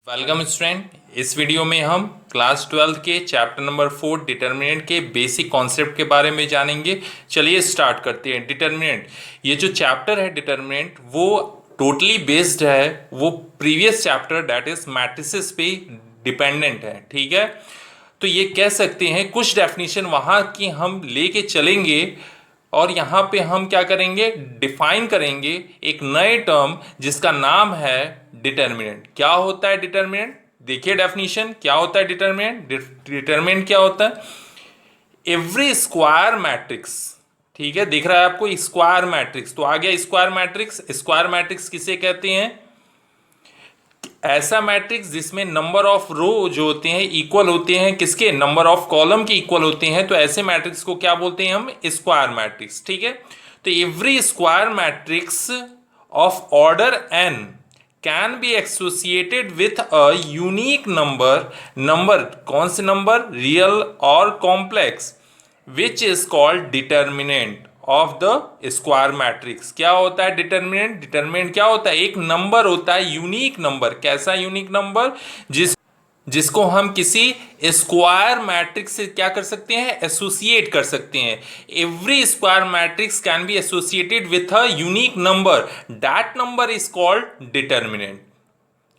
Welcome student. इस video में हम क्लास 12 के चैप्टर नंबर 4 डिटर्मिनेंट के बेसिक कॉन्सेप्ट के बारे में जानेंगे। चलिए स्टार्ट करते हैं। डिटर्मिनेंट, ये जो चैप्टर है डिटर्मिनेंट वो टोटली बेस्ड है वो previous chapter that is matrices पे डिपेंडेंट है। ठीक है, तो ये कह सकते हैं कुछ डेफिनेशन वहाँ की हम लेके चलेंगे और यहाँ पे हम क्या करेंगे, डिफाइन करेंगे एक नए टर्म जिसका नाम है डिटर्मिनेंट। क्या होता है डिटर्मिनेंट? देखिए डेफिनेशन क्या होता है डिटर्मिनेंट। डिटर्मिनेंट क्या होता है? Every square matrix. ठीक है, दिख रहा है आपको स्क्वायर मैट्रिक्स, तो आ गया स्क्वायर मैट्रिक्स। स्क्वायर मैट्रिक्स किसे कहते हैं? ऐसा मैट्रिक्स जिसमें नंबर ऑफ रो जो होते हैं इक्वल होते हैं किसके? नंबर ऑफ कॉलम के इक्वल होते हैं, तो ऐसे मैट्रिक्स को क्या बोलते हैं हम? Square matrix. ठीक है, तो every square matrix of order n can be associated with a unique number. Number कौन से नंबर? रियल और complex, which is called determinant of the square matrix. क्या होता है डिटर्मिनेंट? डिटर्मिनेंट क्या होता है? एक नंबर होता है, यूनिक नंबर। कैसा यूनिक नंबर? जिसको हम किसी स्क्वायर मैट्रिक्स से क्या कर सकते हैं? एसोसिएट कर सकते हैं। Every square matrix can be associated with a unique number, that number is called determinant.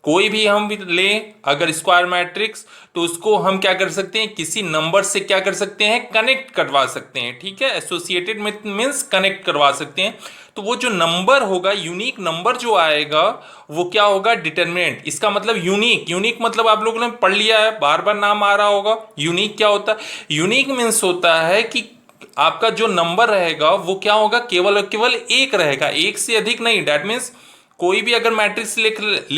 कोई भी हम भी लें अगर स्क्वायर मैट्रिक्स, तो उसको हम क्या कर सकते हैं? किसी नंबर से क्या कर सकते हैं? कनेक्ट करवा सकते हैं। ठीक है, एसोसिएटेड मीन्स कनेक्ट करवा सकते हैं। तो वो जो नंबर होगा, यूनिक नंबर जो आएगा वो क्या होगा? डिटर्मिनेंट। इसका मतलब यूनिक। यूनिक मतलब आप लोगों ने पढ़ लिया है, बार बार नाम आ रहा होगा। यूनिक क्या होता है? यूनिक मीन्स होता है कि आपका जो नंबर रहेगा वो क्या होगा? केवल और केवल एक रहेगा, एक से अधिक नहीं। दैट मीन्स कोई भी अगर मैट्रिक्स ले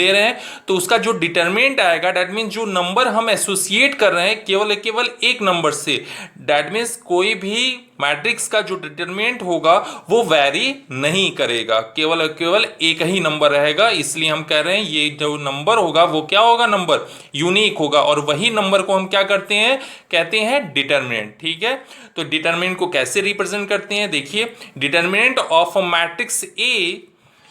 रहे हैं तो उसका जो डिटर्मिनेंट आएगा, दैट मीन्स जो नंबर हम एसोसिएट कर रहे हैं केवल एक नंबर से, दैट मीन्स कोई भी मैट्रिक्स का जो डिटर्मिनेंट होगा वो वैरी नहीं करेगा, केवल एक ही नंबर रहेगा। इसलिए हम कह रहे हैं ये जो नंबर होगा वो क्या होगा? नंबर यूनिक होगा, और वही नंबर को हम क्या करते हैं? कहते हैं डिटर्मिनेंट। ठीक है, तो डिटर्मिनेंट को कैसे रिप्रेजेंट करते हैं? देखिए, determinant of a matrix A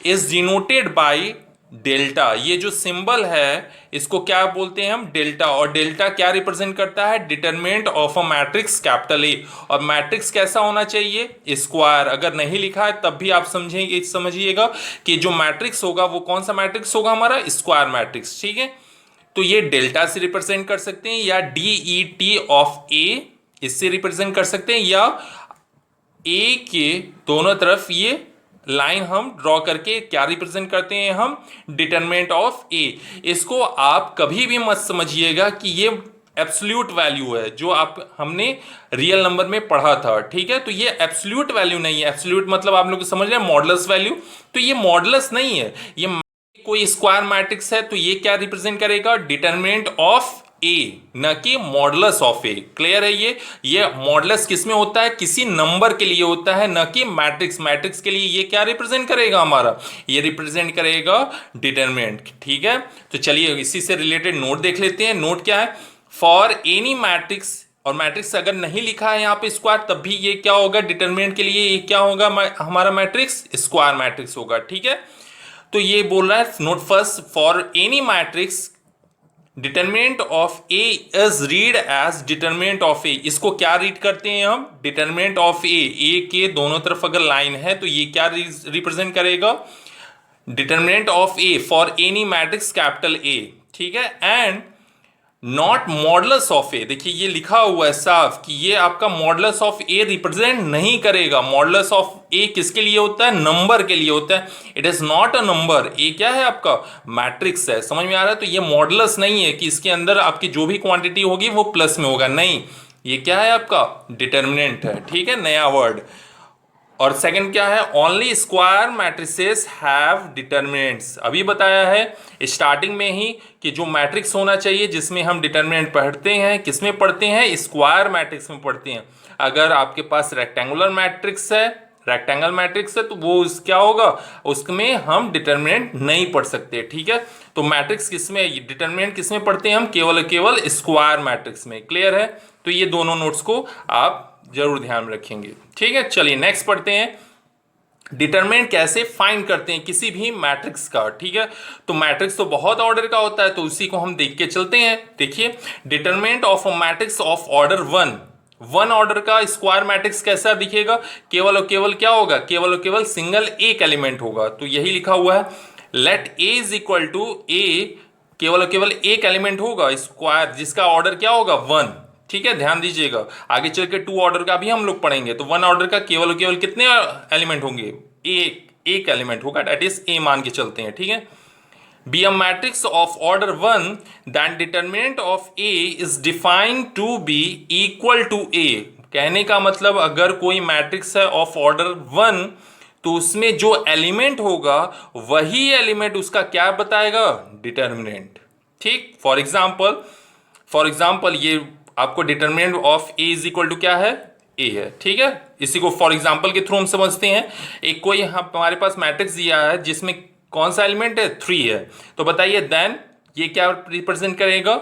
is denoted by delta. ये जो सिंबल है इसको क्या बोलते हैं हम? डेल्टा। और डेल्टा क्या रिप्रेजेंट करता है? Determinant of a matrix capital A. और मैट्रिक्स कैसा होना चाहिए? स्क्वायर। अगर नहीं लिखा है तब भी आप समझेंगे, समझिएगा कि जो मैट्रिक्स होगा वो कौन सा मैट्रिक्स होगा? हमारा स्क्वायर मैट्रिक्स। ठीक है, तो ये डेल्टा से रिप्रेजेंट कर सकते हैं, या डी ई टी ऑफ ए इससे रिप्रेजेंट कर सकते हैं, या ए के दोनों तरफ ये लाइन हम ड्रॉ करके क्या रिप्रेजेंट करते हैं हम? Determinant of A. इसको आप कभी भी मत समझिएगा कि ये एब्सोल्यूट वैल्यू है जो आप हमने रियल नंबर में पढ़ा था। ठीक है, तो ये एब्सोल्यूट वैल्यू नहीं है। एब्सोल्यूट मतलब आप लोग समझ रहे हैं मॉडुलस वैल्यू, तो ये मॉडुलस नहीं है। ये कोई स्क्वायर मैट्रिक्स है तो ये क्या रिप्रेजेंट करेगा? डिटर्मिनेंट ऑफ ए, न कि मॉडुलस ऑफ ए। क्लियर है? ये मॉडुलस किस में होता है? किसी नंबर के लिए होता है, न कि मैट्रिक्स। मैट्रिक्स के लिए ये क्या रिप्रेजेंट करेगा? हमारा ये रिप्रेजेंट करेगा डिटर्मिनेंट। ठीक है, तो चलिए इसी से रिलेटेड नोट देख लेते हैं। नोट क्या है? फॉर एनी मैट्रिक्स, और मैट्रिक्स अगर नहीं लिखा है यहाँ पे स्क्वायर, तब भी ये क्या होगा? डिटर्मिनेंट के लिए ये क्या होगा? हमारा मैट्रिक्स स्क्वायर मैट्रिक्स होगा। ठीक है, तो ये बोल रहा है note first, for any matrix determinant of A is read as determinant of A. इसको क्या रीड करते हैं हम? डिटर्मिनेंट ऑफ ए। ए के दोनों तरफ अगर लाइन है तो ये क्या रिप्रेजेंट करेगा? Determinant of A for any matrix capital A. ठीक है, एंड नॉट मॉडुलस ऑफ ए। देखिए ये लिखा हुआ है साफ कि ये आपका मॉडुलस ऑफ ए रिप्रेजेंट नहीं करेगा। मॉडुलस ऑफ ए किसके लिए होता है? नंबर के लिए होता है। It is not a number. A क्या है? आपका मैट्रिक्स है। समझ में आ रहा है? तो ये मॉडुलस नहीं है कि इसके अंदर आपकी जो भी क्वांटिटी होगी वो प्लस में होगा, नहीं। ये क्या है? आपका डिटर्मिनेंट है। ठीक है, नया वर्ड। और सेकंड क्या है? Only square matrices have determinants. अभी बताया है स्टार्टिंग में ही कि जो मैट्रिक्स होना चाहिए जिसमें हम डिटर्मिनेंट पढ़ते हैं, किसमें पढ़ते हैं? स्क्वायर मैट्रिक्स में पढ़ते हैं। अगर आपके पास रेक्टेंगुलर मैट्रिक्स है, रेक्टेंगल मैट्रिक्स है, तो वो क्या होगा? उसमें हम डिटर्मिनेंट नहीं पढ़ सकते। ठीक है, तो मैट्रिक्स किसमें, डिटर्मिनेंट किसमें पढ़ते हैं हम? केवल स्क्वायर मैट्रिक्स में। क्लियर है? तो ये दोनों नोट्स को आप जरूर ध्यान रखेंगे। ठीक है, चलिए नेक्स्ट पढ़ते हैं। डिटरमिनेंट कैसे फाइंड करते हैं किसी भी मैट्रिक्स का, ठीक है। तो मैट्रिक्स तो बहुत ऑर्डर का होता है, तो उसी को हम देख के चलते हैं। देखिए, determinant of a matrix of order one order का स्क्वायर मैट्रिक्स कैसा दिखेगा, केवल और केवल क्या होगा, केवल और केवल सिंगल एक एलिमेंट होगा। तो यही लिखा हुआ है, let A is equal to A, केवल और केवल एक एलिमेंट होगा स्क्वायर जिसका ऑर्डर क्या होगा, वन। ठीक है, ध्यान दीजिएगा, आगे चल के टू ऑर्डर का भी हम लोग पढ़ेंगे। तो वन ऑर्डर का केवल और केवल कितने एलिमेंट होंगे, एक एलिमेंट होगा, दैट इज ए मान के चलते हैं, ठीक है। Be a matrix of order one then determinant of A is defined to be equal to A. कहने का मतलब, अगर कोई मैट्रिक्स है ऑफ ऑर्डर वन, तो उसमें जो एलिमेंट होगा वही एलिमेंट उसका क्या बताएगा, डिटरमिनेंट। ठीक, फॉर एग्जाम्पल ये आपको determinant of A is equal to क्या है, ए है, ठीक है। इसी को फॉर एग्जाम्पल के थ्रू हम समझते हैं। एक कोई हमारे पास मैट्रिक्स दिया है जिसमें कौन सा एलिमेंट है, 3 है। तो बताइए देन ये क्या रिप्रेजेंट करेगा,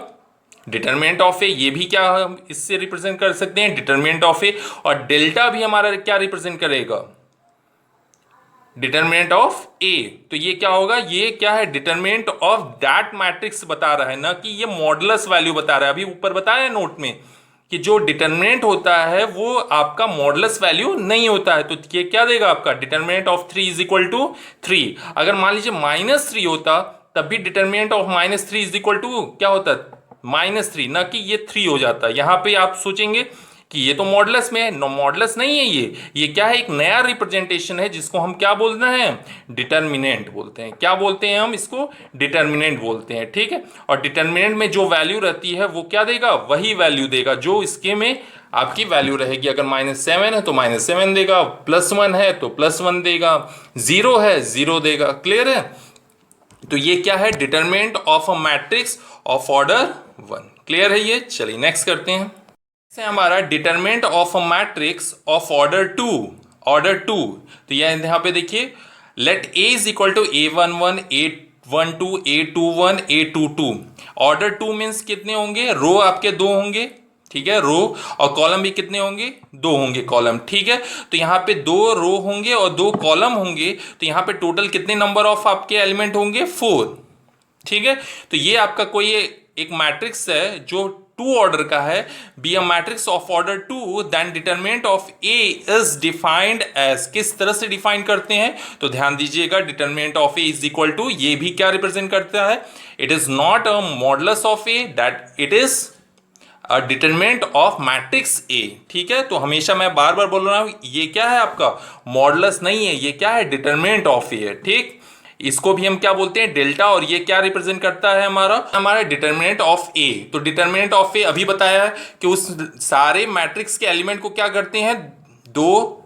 डिटरमिनेंट ऑफ ए। ये भी क्या हम इससे रिप्रेजेंट कर सकते हैं, डिटरमिनेंट ऑफ ए। और डेल्टा भी हमारा क्या रिप्रेजेंट करेगा, डिटरमिनेंट ऑफ ए। तो ये क्या होगा, ये क्या है, डिटरमिनेंट ऑफ दैट मैट्रिक्स बता रहा है, ना कि ये मॉडुलस वैल्यू बता रहा है। अभी ऊपर बताया नोट में कि जो डिटरमिनेंट होता है वो आपका मॉडुलस वैल्यू नहीं होता है। तो ये क्या देगा आपका, determinant of 3 is equal to 3। अगर मान लीजिए -3 होता, तब भी determinant of -3 is equal to क्या होता, -3, ना कि ये 3 हो जाता। यहां पे आप सोचेंगे कि ये तो मॉडुलस में है, नो मॉडुलस नहीं है, ये क्या है, एक नया रिप्रेजेंटेशन है जिसको हम क्या बोलते हैं, डिटरमिनेंट बोलते हैं। क्या बोलते हैं हम इसको, डिटरमिनेंट बोलते हैं, ठीक है। और डिटरमिनेंट में जो वैल्यू रहती है वो क्या देगा, वही वैल्यू देगा जो इसके में आपकी वैल्यू रहेगी। अगर -7 है तो -7 देगा, +1 है तो +1 देगा, 0 है 0 देगा। क्लियर है। तो ये क्या है, determinant of a matrix of order 1। Clear है ये। चलिए नेक्स्ट करते हैं। से हमारा determinant of a matrix of order 2। तो यहां पे देखिए, let A is equal to A11 A12 A21 A22। Order 2 means कितने होंगे, रो आपके 2 होंगे, ठीक है, रो। और कॉलम भी कितने होंगे, 2 होंगे कॉलम, ठीक है। तो यहाँ पे 2 रो होंगे और 2 कॉलम होंगे। तो यहाँ पे टोटल कितने नंबर ऑफ आपके एलिमेंट होंगे, 4, ठीक है। तो ये आपका कोई एक मैट्रिक्स है जो 2 ऑर्डर का है। Be a matrix of order 2 then determinant of A is defined as. किस तरह से डिफाइन करते हैं, तो ध्यान दीजिएगा, determinant of A is equal to, ये भी क्या रिप्रेजेंट करता है, it is not a modulus of A, that it is determinant of matrix A, ठीक है। तो हमेशा मैं बार बार बोल रहा हूं, ये क्या है आपका, मॉडुलस नहीं है, ये क्या है, डिटरमिनेंट ऑफ ए है, ठीक। इसको भी हम क्या बोलते हैं, डेल्टा। और ये क्या रिप्रेजेंट करता है, हमारा डिटरमिनेंट ऑफ ए। तो डिटरमिनेंट ऑफ ए अभी बताया है कि उस सारे मैट्रिक्स के एलिमेंट को क्या करते हैं, 2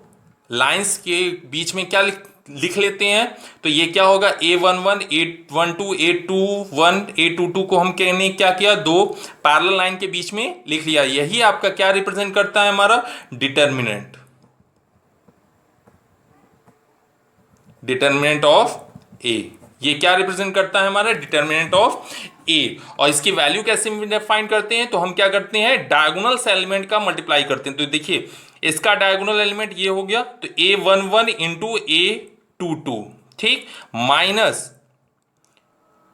लाइंस के बीच में क्या लिख लेते हैं। तो ये क्या होगा, A11 A12 A21 A22 को हम कहने क्या किया, 2 पैरेलल लाइन के बीच में लिख लिया। यही आपका क्या रिप्रेजेंट करता है, हमारा डिटरमिनेंट ऑफ ए। ये क्या रिप्रेजेंट करता है, हमारा डिटरमिनेंट ऑफ ए। और इसकी वैल्यू कैसे डिफाइन करते हैं, तो हम क्या करते हैं, डायगोनल एलिमेंट का मल्टीप्लाई करते हैं। तो देखिए, इसका डायगोनल एलिमेंट ये हो गया, तो A11 इंटू A22, ठीक, माइनस,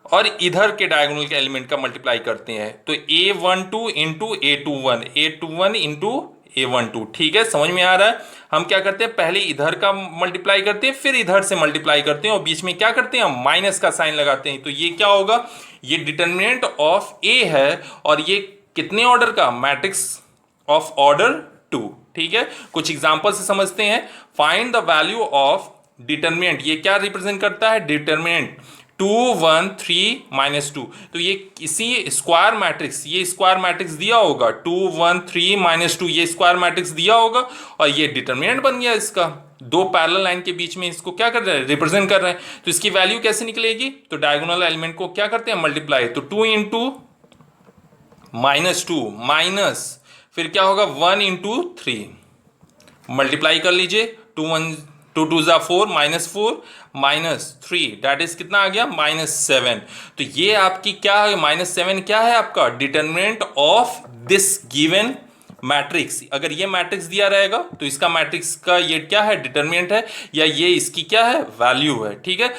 और इधर के डायगोनल के एलिमेंट का मल्टीप्लाई करते हैं, तो A12 into A21 A21 into A12, ठीक है, समझ में आ रहा है। हम क्या करते हैं, पहले इधर का मल्टीप्लाई करते हैं, फिर इधर से मल्टीप्लाई करते हैं, और बीच में क्या करते हैं, हम माइनस का साइन लगाते हैं। तो ये क्या होगा, ये डिटरमिनेंट ऑफ ए है, और ये कितने ऑर्डर का, मैट्रिक्स ऑफ ऑर्डर 2, ठीक है। कुछ एग्जांपल से समझते हैं। Find the value of determinant, ये क्या रिप्रेजेंट करता है, डिटरमिनेंट 2 1 3 -2। तो ये इसी स्क्वायर मैट्रिक्स, ये स्क्वायर मैट्रिक्स दिया होगा, 2 1 3 -2, ये स्क्वायर मैट्रिक्स दिया होगा, और ये डिटरमिनेंट बन गया इसका। 2 पैरेलल लाइन के बीच में इसको क्या कर रहे हैं, रिप्रेजेंट कर रहे हैं। तो इसकी वैल्यू कैसे निकलेगी, तो डायगोनल एलिमेंट को क्या करते हैं, मल्टीप्लाई। तो 2 इंटू -2 माइनस, फिर क्या होगा, 1 इंटू 3, मल्टीप्लाई कर लीजिए, 2 2 ज़ा 4 -4 -3, दैट इज कितना आ गया, -7। तो ये आपकी क्या है, -7 क्या है आपका, determinant of this given matrix, अगर ये मैट्रिक्स दिया रहेगा तो इसका मैट्रिक्स का ये क्या है, डिटरमिनेंट है, या ये इसकी क्या है, वैल्यू है। ठीक है,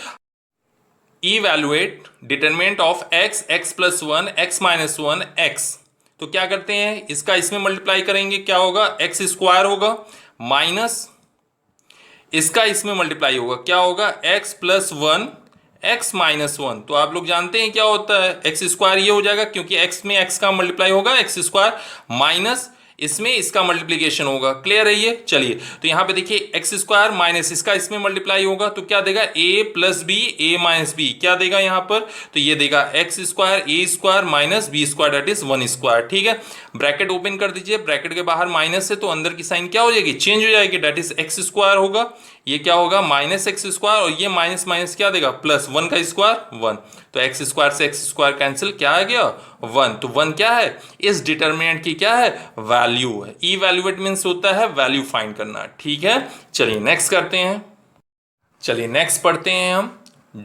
evaluate determinant of x, x plus one, x minus one, x. तो क्या करते हैं, इसका इसमें मल्टीप्लाई करेंगे, क्या होगा, एक्स स्क्वायर होगा, माइनस इसका इसमें मल्टीप्लाई होगा, क्या होगा, x plus one, x minus one. तो आप लोग जानते हैं क्या होता है, एक्स स्क्वायर ये हो जाएगा, क्योंकि एक्स में एक्स का मल्टीप्लाई होगा, एक्स स्क्वायर, माइनस इसमें इसका मल्टीप्लीकेशन होगा। क्लियर है ये? चलिए, तो यहां पे देखिए एक्स स्क्वायर माइनस इसका इसमें मल्टीप्लाई होगा, तो क्या देगा, A plus B, A minus B, क्या देगा यहां पर, तो ये देगा X square A square minus B square, that is one square. ठीक है, ब्रैकेट ओपन कर दीजिए, ब्रैकेट के बाहर माइनस है तो अंदर की साइन क्या हो जाएगी, चेंज हो जाएगी, दैट इज एक्स स्क्वायर होगा, ये क्या होगा, माइनस एक्स स्क्वायर, और ये माइनस माइनस क्या देगा, प्लस वन का स्क्वायर वन, तो एक्स स्क्वायर से एक्स स्क्वायर कैंसिल, क्या आ गया, वन। तो वन क्या है, इस डिटरमिनेंट की क्या है, वैल्यू है। इवैल्यूएट मींस होता है वैल्यू फाइंड करना। ठीक है, चलिए नेक्स्ट करते हैं, चलिए नेक्स्ट पढ़ते हैं हम,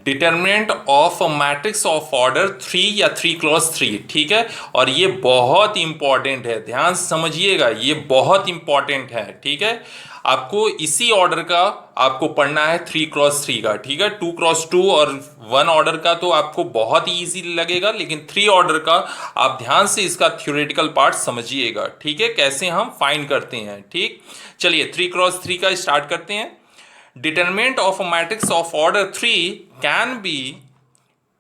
determinant of a matrix of order 3 या 3 क्रॉस 3। ठीक है, और ये बहुत इंपॉर्टेंट है, ध्यान से समझिएगा, ये बहुत इंपॉर्टेंट है। ठीक है, आपको इसी ऑर्डर का आपको पढ़ना है 3 क्रॉस 3 का। ठीक है, 2 क्रॉस 2 और 1 ऑर्डर का तो आपको बहुत ही ईजी लगेगा, लेकिन 3 ऑर्डर का आप ध्यान से इसका थ्योरेटिकल पार्ट समझिएगा। ठीक है, कैसे हम फाइंड करते हैं। ठीक, चलिए 3 क्रॉस 3 का स्टार्ट करते हैं। Determinant of a matrix of order 3 can be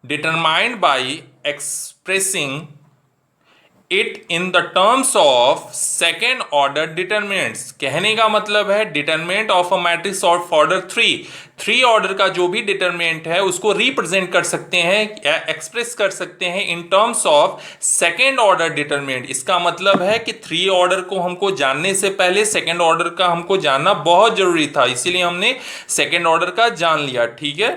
determined by expressing it in the terms of second order determinants। कहने का मतलब है determinant of a matrix of order 3 order का जो भी डिटरमिनेंट है उसको रिप्रेजेंट कर सकते हैं या एक्सप्रेस कर सकते हैं in terms of second order determinant. इसका मतलब है कि 3 ऑर्डर को हमको जानने से पहले सेकेंड ऑर्डर का हमको जानना बहुत जरूरी था, इसीलिए हमने सेकेंड ऑर्डर का जान लिया। ठीक है,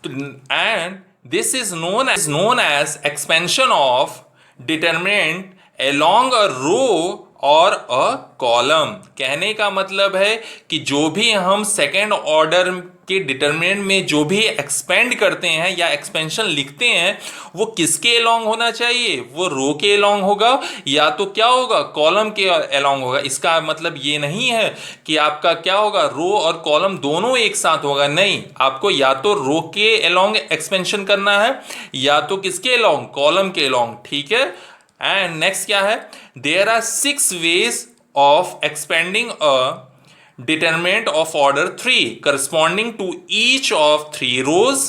तो and this is known as expansion of determinant along a row और अ कॉलम। कहने का मतलब है कि जो भी हम सेकेंड ऑर्डर के डिटरमिनेंट में जो भी एक्सपेंड करते हैं या एक्सपेंशन लिखते हैं वो किसके अलोंग होना चाहिए, वो रो के अलोंग होगा या तो क्या होगा, कॉलम के अलोंग होगा। इसका मतलब ये नहीं है कि आपका क्या होगा, रो और कॉलम दोनों एक साथ होगा, नहीं, आपको या तो रो के अलोंग एक्सपेंशन करना है या तो किसके अलोंग, कॉलम के अलोंग। ठीक है, एंड नेक्स्ट क्या है, there are 6 ways of expanding a determinant of order 3 corresponding to each of 3 rows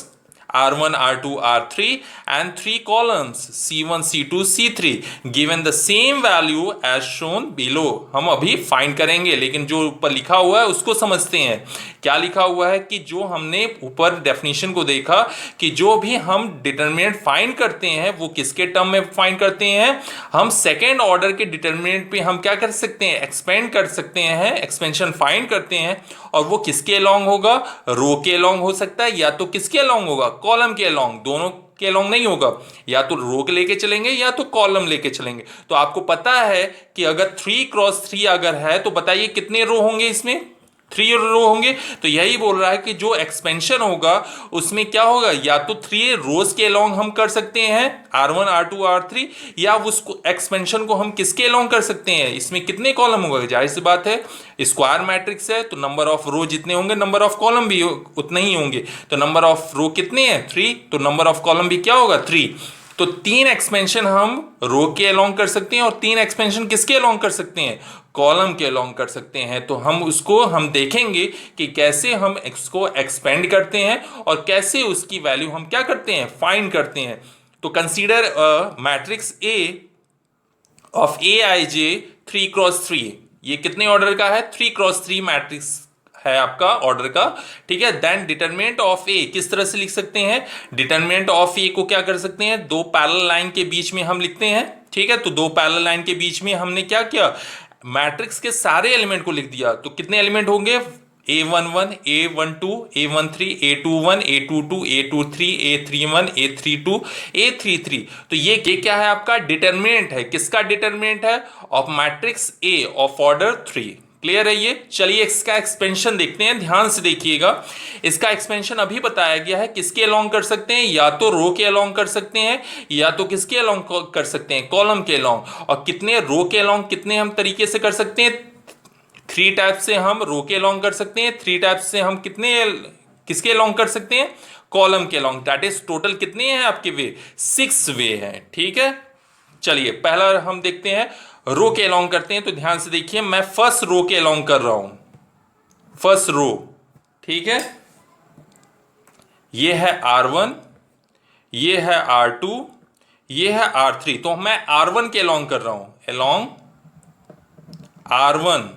R1, R2, R3 and 3 columns C1, C2, C3 given the same value as shown below। हम अभी find करेंगे, लेकिन जो ऊपर लिखा हुआ है उसको समझते हैं। क्या लिखा हुआ है कि जो हमने ऊपर डेफिनेशन को देखा कि जो भी हम डिटरमिनेंट फाइंड करते हैं वो किसके टर्म में फाइंड करते हैं, हम सेकेंड ऑर्डर के डिटरमिनेंट पे हम क्या कर सकते हैं, एक्सपेंड कर सकते हैं, एक्सपेंशन फाइंड करते हैं, और वो किसके अलोंग होगा, रो के अलोंग हो सकता है या तो किसके अलोंग होगा, कॉलम के अलोंग, दोनों के अलोंग नहीं होगा, या तो रो के लेके चलेंगे या तो कॉलम लेके चलेंगे। तो आपको पता है कि अगर 3 क्रॉस 3 अगर है तो बताइए कितने रो होंगे, इसमें 3 रो होंगे। तो यही बोल रहा है कि जो एक्सपेंशन होगा उसमें क्या होगा, या तो 3 रोज के अलोंग हम कर सकते हैं R1, R2, R3, या उसको एक्सपेंशन को हम किसके अलोंग कर सकते हैं, इसमें कितने कॉलम होगा, जाहिर सी बात है स्क्वायर मैट्रिक्स है तो नंबर ऑफ रो जितने होंगे नंबर ऑफ कॉलम भी उतने ही होंगे। तो नंबर ऑफ रो कितने हैं, 3, तो नंबर ऑफ कॉलम भी क्या होगा, 3। तो 3 एक्सपेंशन हम रो के अलोंग कर सकते हैं और 3 एक्सपेंशन किसके अलोंग कर सकते हैं, कॉलम के अलोंग कर सकते हैं। तो हम उसको हम देखेंगे कि कैसे हम इसको एक्सपेंड करते हैं और कैसे उसकी वैल्यू हम क्या करते हैं, फाइंड करते हैं। तो consider a matrix A of Aij 3 cross 3। ये कितने ऑर्डर का है, 3 क्रॉस 3 मैट्रिक्स है आपका ऑर्डर का। ठीक है, देन डिटरमिनेंट ऑफ ए किस तरह से लिख सकते हैं, डिटरमिनेंट ऑफ ए को क्या कर सकते हैं, 2 पैरेलल लाइन के बीच में हम लिखते हैं। ठीक है, तो 2 पैरेलल लाइन के बीच में हमने क्या किया, मैट्रिक्स के सारे एलिमेंट को लिख दिया। तो कितने एलिमेंट होंगे, A11, A12, A13, A21, A22, A23, A31, A32, A33। तो ये क्या है, आपका डिटरमिनेंट है, किसका डिटरमिनेंट है, of matrix A of order 3। Clear है ये। चलिए इसका एक्सपेंशन देखते हैं, ध्यान से देखिएगा। इसका एक्सपेंशन अभी बताया गया है, किसके अलोंग कर सकते हैं, या तो रो के अलोंग कर सकते हैं, या तो किसके अलोंग कर सकते हैं, कॉलम के अलोंग। और कितने रो के अलोंग कितने हम तरीके से कर सकते हैं, 3 टाइप से हम रो के अलोंग कर सकते हैं, 3 टाइप से हम किसके अलोंग कर सकते हैं, कॉलम के अलोंग। दैट इज टोटल कितने हैं आपके वे, 6 वे हैं। ठीक है, चलिए पहला हम देखते हैं, रो के अलोंग करते हैं। तो ध्यान से देखिए, मैं फर्स्ट रो के अलोंग कर रहा हूं, फर्स्ट रो। ठीक है, ये है R1, ये है R2, ये है R3। तो मैं R1 के अलोंग कर रहा हूं, अलोंग R1।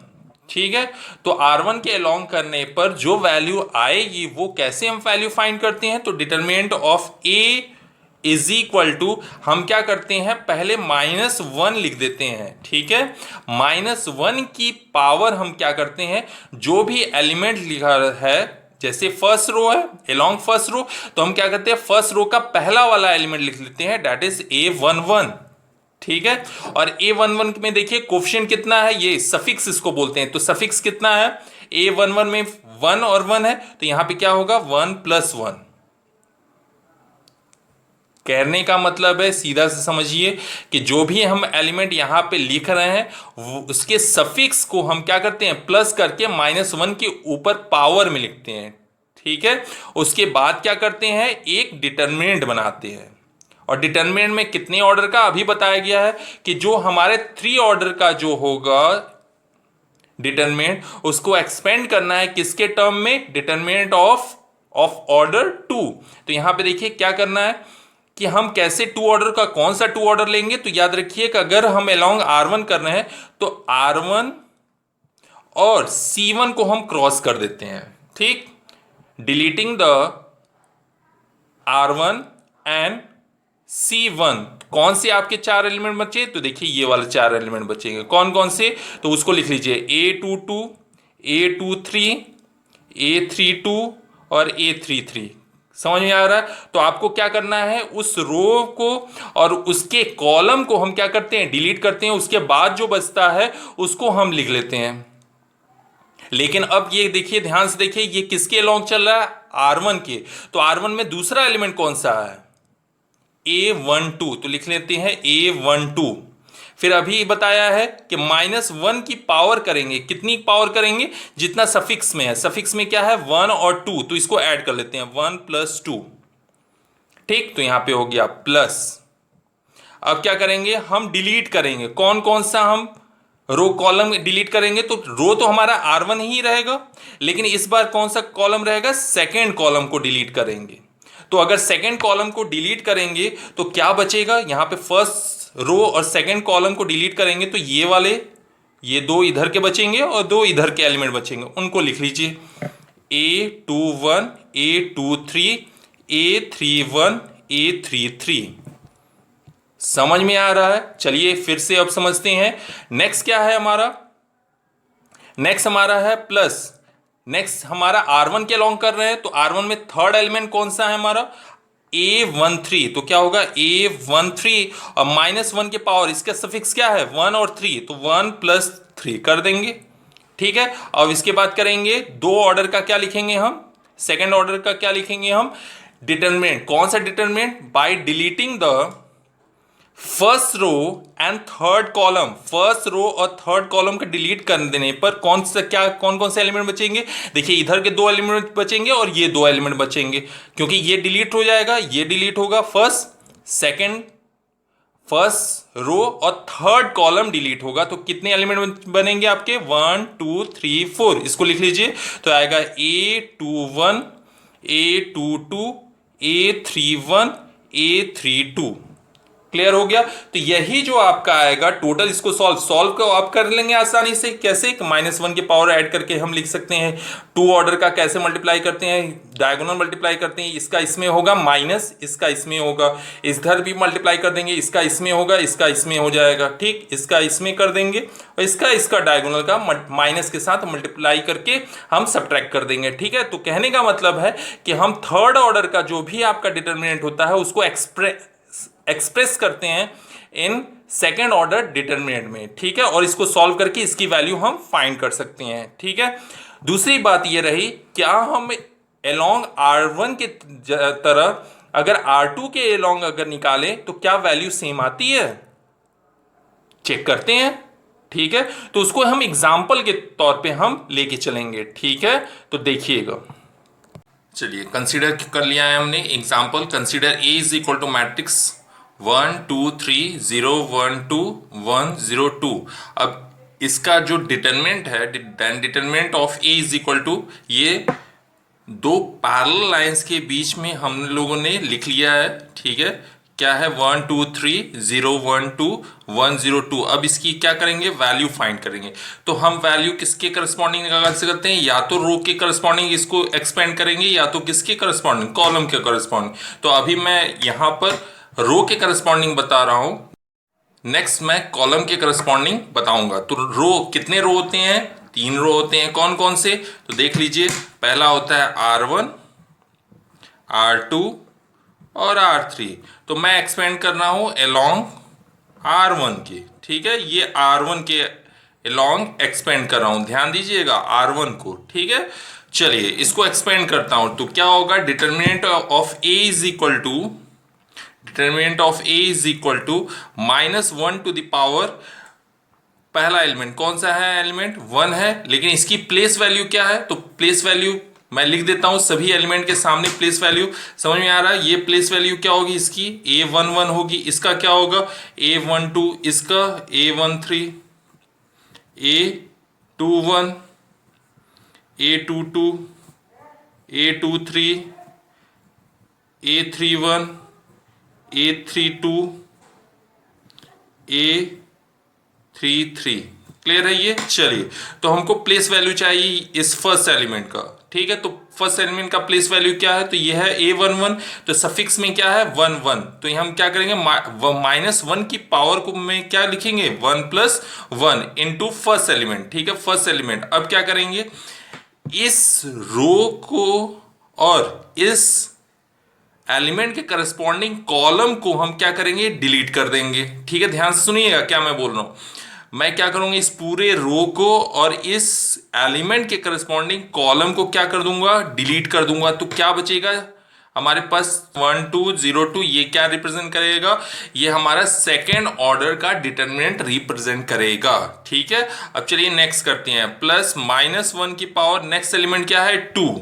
ठीक है, तो R1 के अलोंग करने पर जो वैल्यू आएगी वो कैसे हम वैल्यू फाइंड करते हैं, तो determinant of A is equal to, हम क्या करते हैं, पहले -1 लिख देते हैं। ठीक है, -1 की पावर हम क्या करते हैं, जो भी एलिमेंट लिखा है, जैसे फर्स्ट रो है अलोंग फर्स्ट रो, तो हम क्या करते हैं, फर्स्ट रो का पहला वाला एलिमेंट लिख लेते हैं, दैट इज A11। ठीक है, और A11 में देखिए कोफिशिएंट कितना है, ये सफिक्स इसको बोलते हैं। तो सफिक्स कितना है, A11 में 1 और 1 है, तो यहां पे क्या होगा, 1 + 1। कहने का मतलब है, सीधा से समझिए कि जो भी हम एलिमेंट यहां पे लिख रहे हैं उसके सफिक्स को हम क्या करते हैं, प्लस करके -1 के ऊपर पावर में लिखते हैं। ठीक है, उसके बाद क्या करते हैं, एक डिटरमिनेंट बनाते हैं। और डिटरमिनेंट में कितने ऑर्डर का, अभी बताया गया है कि जो हमारे 3 ऑर्डर का जो होगा डिटरमिनेंट, उसको एक्सपेंड करना है किसके टर्म में, डिटरमिनेंट ऑफ ऑर्डर 2। तो यहां पे देखिए क्या करना है कि हम कैसे 2 ऑर्डर का, कौन सा 2 ऑर्डर लेंगे। तो याद रखिए कि अगर हम अलोंग R1 कर रहे हैं तो R1 और C1 को हम क्रॉस कर देते हैं। ठीक, deleting the R1 and C1। कौन से आपके 4 एलिमेंट बचे, तो देखिए ये वाले 4 एलिमेंट बचेंगे। कौन कौन से, तो उसको लिख लीजिए, A22, A23, A32 और A33। समझ में आ रहा है। तो आपको क्या करना है, उस रो को और उसके कॉलम को हम क्या करते हैं, डिलीट करते हैं। उसके बाद जो बचता है उसको हम लिख लेते हैं। लेकिन अब ये देखिए, ध्यान से देखिए, ये किसके अलोंग चल रहा है, R1 के। तो R1 में दूसरा एलिमेंट कौन सा है, A12। तो लिख लेते हैं A12। फिर अभी बताया है कि -1 की पावर करेंगे, कितनी पावर करेंगे, जितना सफिक्स में है। सफिक्स में क्या है, 1 और 2, तो इसको ऐड कर लेते हैं, 1 + 2। ठीक, तो यहां पे हो गया प्लस। अब क्या करेंगे, हम डिलीट करेंगे, कौन कौन सा हम रो कॉलम डिलीट करेंगे। तो रो तो हमारा R1 ही रहेगा, लेकिन इस बार कौन सा कॉलम रहेगा, सेकेंड कॉलम को डिलीट करेंगे। तो अगर सेकेंड कॉलम को डिलीट करेंगे तो क्या बचेगा, यहां पे फर्स्ट रो और सेकेंड कॉलम को डिलीट करेंगे तो ये वाले, ये 2 इधर के बचेंगे और 2 इधर के एलिमेंट बचेंगे। उनको लिख लीजिए, A21, A23, A31, A33। समझ में आ रहा है। चलिए फिर से अब समझते हैं। नेक्स्ट क्या है हमारा, नेक्स्ट हमारा है प्लस। नेक्स्ट हमारा R1 के अलोंग कर रहे हैं, तो R1 में थर्ड एलिमेंट कौन सा है हमारा, A13। तो क्या होगा, A13 और -1 के पावर, इसका सफिक्स क्या है, 1 और 3, तो 1 + 3 कर देंगे। ठीक है, अब इसके बाद करेंगे 2 ऑर्डर का क्या लिखेंगे हम, सेकेंड ऑर्डर का क्या लिखेंगे हम, डिटरमिनेंट। कौन सा determinant, by deleting the first row and third column. First row और थर्ड कॉलम का डिलीट कर देने पर कौन कौन से एलिमेंट बचेंगे, देखिए इधर के 2 एलिमेंट बचेंगे और ये 2 एलिमेंट बचेंगे, क्योंकि ये डिलीट हो जाएगा, ये डिलीट होगा, फर्स्ट रो और थर्ड कॉलम डिलीट होगा। तो कितने एलिमेंट बनेंगे आपके, 1 2 3 4। इसको लिख लीजिए, तो आएगा A21, A22, A31, A32। Clear हो गया। तो यही जो आपका आएगा टोटल, इसको सॉल्व को आप कर लेंगे आसानी से। कैसे, -1 की पावर ऐड करके हम लिख सकते हैं। 2 ऑर्डर का कैसे मल्टीप्लाई करते हैं, डायगोनल मल्टीप्लाई करते हैं। इसका इसमें होगा माइनस, इसका इसमें होगा, इधर भी मल्टीप्लाई कर देंगे, इसका इसमें होगा, इसका इसमें हो जाएगा। ठीक, इसका इसमें कर देंगे और इसका डायगोनल का माइनस के साथ मल्टीप्लाई करके हम सब्ट्रैक्ट कर देंगे। ठीक है, तो कहने का मतलब है कि हम थर्ड ऑर्डर का जो भी आपका डिटरमिनेंट होता है उसको एक्सप्रेस करते हैं इन सेकेंड ऑर्डर डिटरमिनेंट में, ठीक है, और इसको सॉल्व करके इसकी वैल्यू हम फाइंड कर सकते हैं, ठीक है। दूसरी बात ये रही, क्या हम एलोंग R1 के तरह अगर R2 के एलोंग अगर निकालें तो क्या वैल्यू सेम आती है, चेक करते हैं, ठीक है। तो उसको हम एग्जाम्पल के तौर पे हम लेके चलेंगे, ठीक है। तो देखिएगा, चलिए कंसीडर कर लिया है हमने example. Consider A is equal to matrix 1 2 3 0 1 2 1 0 2। अब इसका जो डिटरमिनेंट है, then determinant of A is equal to, ये दो पैरेलल लाइंस के बीच में हम लोगों ने लिख लिया है, ठीक है। क्या है 1 2 3 0 1 2 1 0 2। अब इसकी क्या करेंगे, वैल्यू फाइंड करेंगे। तो हम वैल्यू किसके करस्पॉन्डिंग निकाल सकते हैं, या तो रो के करस्पॉन्डिंग इसको एक्सपेंड करेंगे, या तो किसके करस्पॉन्डिंग, कॉलम के करस्पॉन्डिंग। तो अभी मैं यहां पर रो के करस्पॉन्डिंग बता रहा हूं, नेक्स्ट मैं कॉलम के करस्पॉन्डिंग बताऊंगा। तो रो, कितने रो होते हैं, 3 रो होते हैं। कौन कौन से, तो देख लीजिए, पहला होता है R1 R2 और R3। तो मैं एक्सपेंड कर रहा हूं अलोंग R1 के, ठीक है, ये R1 के अलोंग एक्सपेंड कर रहा हूं, ध्यान दीजिएगा R1 को, ठीक है। चलिए इसको एक्सपेंड करता हूं, तो क्या होगा, determinant of A is equal to, determinant of A is equal to -1 to the power, पहला एलिमेंट कौन सा है, एलिमेंट 1 है, लेकिन इसकी प्लेस वैल्यू क्या है, तो प्लेस वैल्यू मैं लिख देता हूं सभी एलिमेंट के सामने प्लेस वैल्यू, समझ में आ रहा है। ये प्लेस वैल्यू क्या होगी, इसकी A11 होगी, इसका क्या होगा A12, इसका A13, A21, A22, A23, A31, A32, A33। Clear है ये। चलिए, तो हमको प्लेस वैल्यू चाहिए इस फर्स्ट एलिमेंट का, ठीक है। तो फर्स्ट एलिमेंट का प्लेस वैल्यू क्या है, तो ये है A11, तो सफिक्स में क्या है 1 1, तो हम क्या करेंगे, -1 की पावर को में क्या लिखेंगे, 1 + 1 इनटू फर्स्ट एलिमेंट, ठीक है, फर्स्ट एलिमेंट। अब क्या करेंगे, इस रो को और इस एलिमेंट के करस्पॉन्डिंग कॉलम को हम क्या करेंगे, डिलीट कर देंगे, ठीक है। ध्यान से सुनिएगा क्या मैं बोल रहा हूं, मैं क्या करूंगा, इस पूरे रो को और इस एलिमेंट के करस्पॉन्डिंग कॉलम को क्या कर दूंगा, डिलीट कर दूंगा। तो क्या बचेगा हमारे पास 1 2 0 2, ये क्या रिप्रेजेंट करेगा, ये हमारा सेकेंड ऑर्डर का डिटरमिनेंट रिप्रेजेंट करेगा, ठीक है। अब चलिए नेक्स्ट करते हैं, प्लस -1 की पावर, नेक्स्ट एलिमेंट क्या है 2,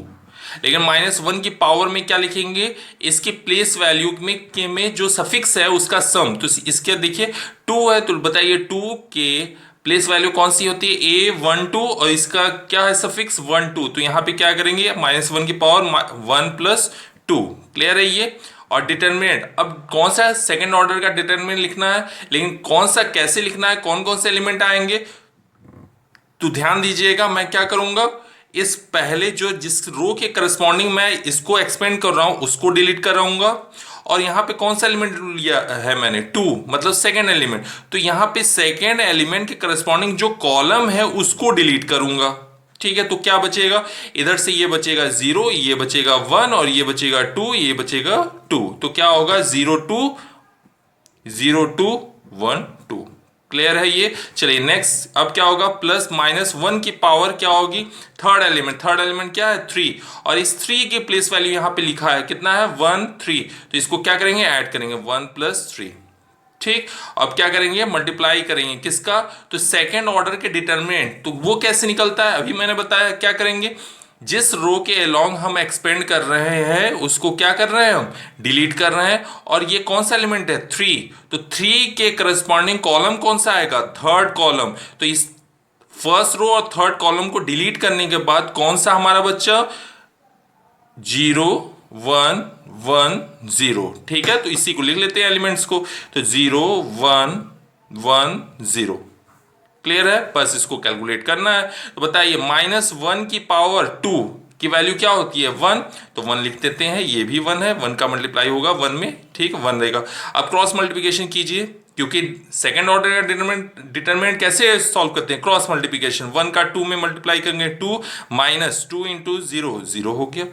लेकिन -1 की पावर में क्या लिखेंगे, इसकी प्लेस वैल्यू में जो सफिक्स है उसका सम, तो इसके देखिए 2 है, तो बताइए 2 के प्लेस वैल्यू कौन सी होती है, A12, और इसका क्या है सफिक्स 1 2, तो यहां पे क्या करेंगे, -1 की पावर 1 + 2। क्लियर है ये। और डिटरमिनेंट, अब कौन सा सेकेंड ऑर्डर का डिटरमिनेंट लिखना है, लेकिन कौन सा कैसे लिखना है, कौन कौन से एलिमेंट आएंगे, तो ध्यान दीजिएगा, मैं क्या करूंगा, इस पहले जो जिस रो के करस्पॉन्डिंग मैं इसको एक्सपेंड कर रहा हूं उसको डिलीट कर रहूंगा, और यहां पे कौन सा एलिमेंट लिया है मैंने 2, मतलब सेकेंड एलिमेंट, तो यहां पे सेकेंड एलिमेंट के करस्पॉन्डिंग जो कॉलम है उसको डिलीट करूंगा, ठीक है। तो क्या बचेगा, इधर से ये बचेगा 0, ये बचेगा 1, और ये बचेगा 2, ये बचेगा 2, तो क्या होगा 0 2 0 2 1 2। क्लियर है ये। चलिए नेक्स्ट, अब क्या होगा, प्लस -1 की पावर क्या होगी, थर्ड एलिमेंट क्या है 3, और इस 3 की प्लेस वैल्यू यहां पे लिखा है कितना है 1 3, तो इसको क्या करेंगे, ऐड करेंगे 1 + 3, ठीक। अब क्या करेंगे, मल्टीप्लाई करेंगे किसका, तो सेकेंड ऑर्डर के डिटरमिनेंट, तो वो कैसे निकलता है अभी मैंने बताया, क्या करेंगे, जिस रो के अलोंग हम एक्सपेंड कर रहे हैं उसको क्या कर रहे हैं, हम डिलीट कर रहे हैं, और ये कौन सा एलिमेंट है 3, तो 3 के करस्पॉन्डिंग कॉलम कौन सा आएगा, थर्ड कॉलम, तो इस फर्स्ट रो और थर्ड कॉलम को डिलीट करने के बाद कौन सा हमारा बच्चा 0 1 1 0, ठीक है। तो इसी को लिख लेते हैं एलिमेंट्स को, तो 0 1 1 0। क्लियर है, बस इसको कैलकुलेट करना है। तो बताइए -1 की पावर 2 की वैल्यू क्या होती है 1, तो 1 लिख देते हैं, ये भी 1 है, 1 का मल्टीप्लाई होगा 1 में, ठीक, 1 रहेगा। अब क्रॉस मल्टीप्लिकेशन कीजिए, क्योंकि सेकंड ऑर्डर का डिटरमिनेंट कैसे सॉल्व करते हैं, क्रॉस मल्टीप्लिकेशन, 1 का 2 में मल्टीप्लाई करेंगे 2 -2 × 0 0 हो गया,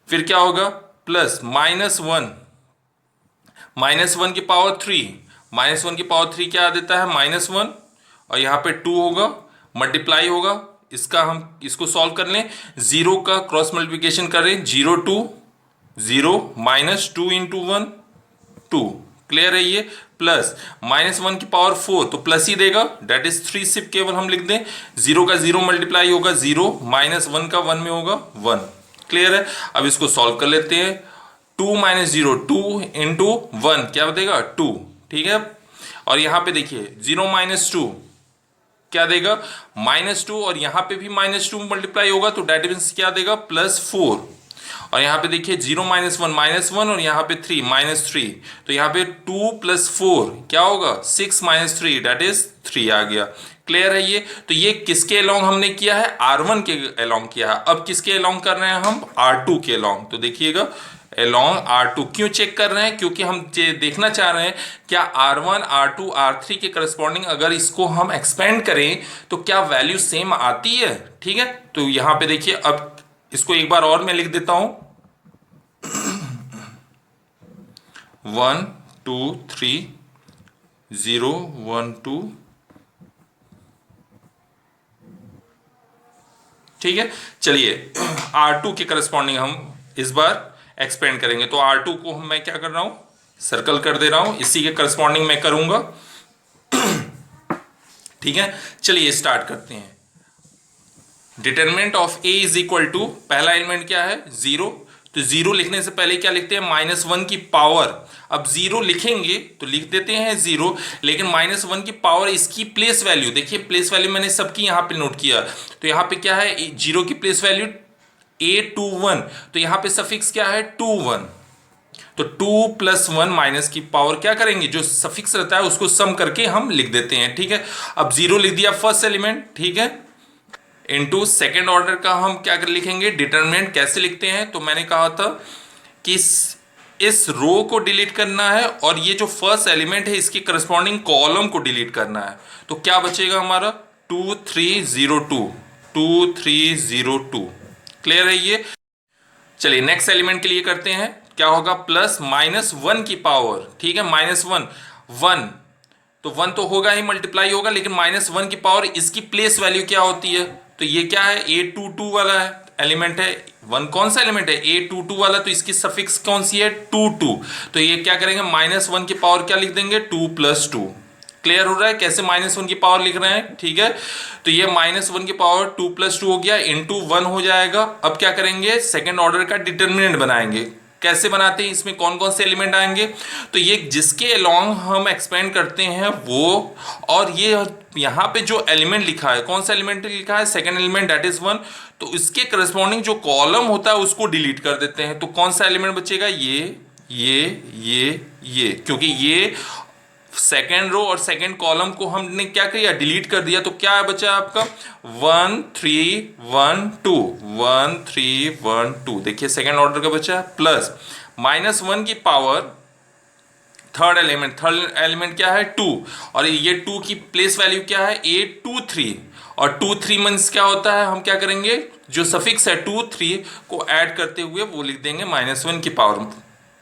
फिर क्या होगा, प्लस -1 -1 की पावर 3, -1 की पावर 3 क्या देता है -1, और यहाँ पे 2 होगा, मल्टीप्लाई होगा, इसका हम इसको सॉल्व कर लें, 0 का क्रॉस मल्टीप्लिकेशन करें, 0 2 0 -2 इंटू 1 2, क्लियर है ये, प्लस -1 की पावर 4 तो प्लस ही देगा, डेट इज 3, सिर्फ केवल हम लिख दें, 0 का 0 मल्टीप्लाई होगा 0, -1 का 1 में होगा 1, क्लियर है। अब इसको सॉल्व कर लेते हैं, 2 - 0 2 इंटू 1 क्या देगा 2, ठीक है। और यहां पे देखिए 0 - 2 क्या देगा -2, और यहां पे भी -2 मल्टीप्लाई होगा तो डेट मीन्स क्या देगा +4, और यहाँ पे देखिए 0 - 1 -1, और यहाँ पे 3 -3, तो यहाँ पे 2 + 4 क्या होगा 6 - 3 डेट इज 3 आ गया, क्लियर है ये। तो ये किसके अलोंग हमने किया है, R1 के अलोंग किया है। अब किसके अलोंग कर रहे हैं हम, R2 के अलोंग, तो देखिएगा अलोंग R2 क्यों चेक कर रहे हैं, क्योंकि हम देखना चाह रहे हैं क्या R1 R2 R3 के करस्पॉन्डिंग अगर इसको हम एक्सपेंड करें तो क्या वैल्यू सेम आती है, ठीक है। तो यहाँ पे देखिए, अब इसको एक बार और मैं लिख देता हूं, 1 2 3 0 1 2, ठीक है। चलिए R2 के करस्पॉन्डिंग हम इस बार एक्सपेंड करेंगे, तो R2 को मैं क्या कर रहा हूं, सर्कल कर दे रहा हूं, इसी के करस्पॉन्डिंग मैं करूंगा, ठीक है। चलिए स्टार्ट करते हैं। Determinant of A is equal to, पहला एलिमेंट क्या है 0, तो 0 लिखने से पहले क्या लिखते हैं -1 की पावर, अब 0 लिखेंगे तो लिख देते हैं 0, लेकिन -1 की पावर इसकी प्लेस वैल्यू, देखिए प्लेस वैल्यू मैंने सबकी यहाँ पे नोट किया, तो यहाँ पे क्या है 0 की प्लेस वैल्यू A21, तो यहाँ पे सफिक्स क्या है 21, तो 2 + 1 माइनस की पावर क्या करेंगे, जो सफिक्स रहता है उसको सम करके हम लिख देते हैं, ठीक है। अब 0 लिख दिया फर्स्ट एलिमेंट, ठीक है, इनटू सेकेंड ऑर्डर का हम क्या कर लिखेंगे, डिटरमिनेंट कैसे लिखते हैं, तो मैंने कहा था कि इस रो को डिलीट करना है और ये जो फर्स्ट एलिमेंट है इसके करस्पॉन्डिंग कॉलम को डिलीट करना है, तो क्या बचेगा हमारा 2302 2302, क्लियर है ये। चलिए नेक्स्ट एलिमेंट के लिए करते हैं, क्या होगा +-1 की पावर, ठीक है, -1 1, तो 1 तो होगा ही, मल्टीप्लाई होगा, लेकिन -1 की पावर इसकी प्लेस वैल्यू क्या होती है, तो ये क्या है A22 वाला है एलिमेंट है, 1 कौन सा एलिमेंट है A22 वाला, तो इसकी सफिक्स कौन सी है 22, तो ये क्या करेंगे -1 की पावर क्या लिख देंगे 2 + 2, क्लियर हो रहा है कैसे -1 की पावर लिख रहे हैं, ठीक है। तो ये -1 की पावर 2 + 2 हो गया, इंटू 1 हो जाएगा। अब क्या करेंगे सेकेंड ऑर्डर का डिटरमिनेंट बनाएंगे, कैसे बनाते हैं, इसमें कौन कौन से एलिमेंट आएंगे, तो ये जिसके अलोंग हम एक्सपेंड करते हैं वो, और ये यहाँ पे जो एलिमेंट लिखा है, कौन सा एलिमेंट लिखा है सेकंड एलिमेंट दैट इज 1, तो इसके करस्पॉन्डिंग जो कॉलम होता है उसको डिलीट कर देते हैं, तो कौन सा एलिमेंट बचेगा ये, क्योंकि ये सेकेंड रो और सेकेंड कॉलम को हमने क्या किया डिलीट कर दिया, तो क्या बचा आपका 1 3 1 2 1 3 1 2, देखिए सेकेंड ऑर्डर का बचा, प्लस -1 की पावर थर्ड एलिमेंट क्या है 2, और ये 2 की प्लेस वैल्यू क्या है A23, और 2 3 मीन्स क्या होता है, हम क्या करेंगे जो सफिक्स है 2 3 को ऐड करते हुए वो लिख देंगे -1 की पावर,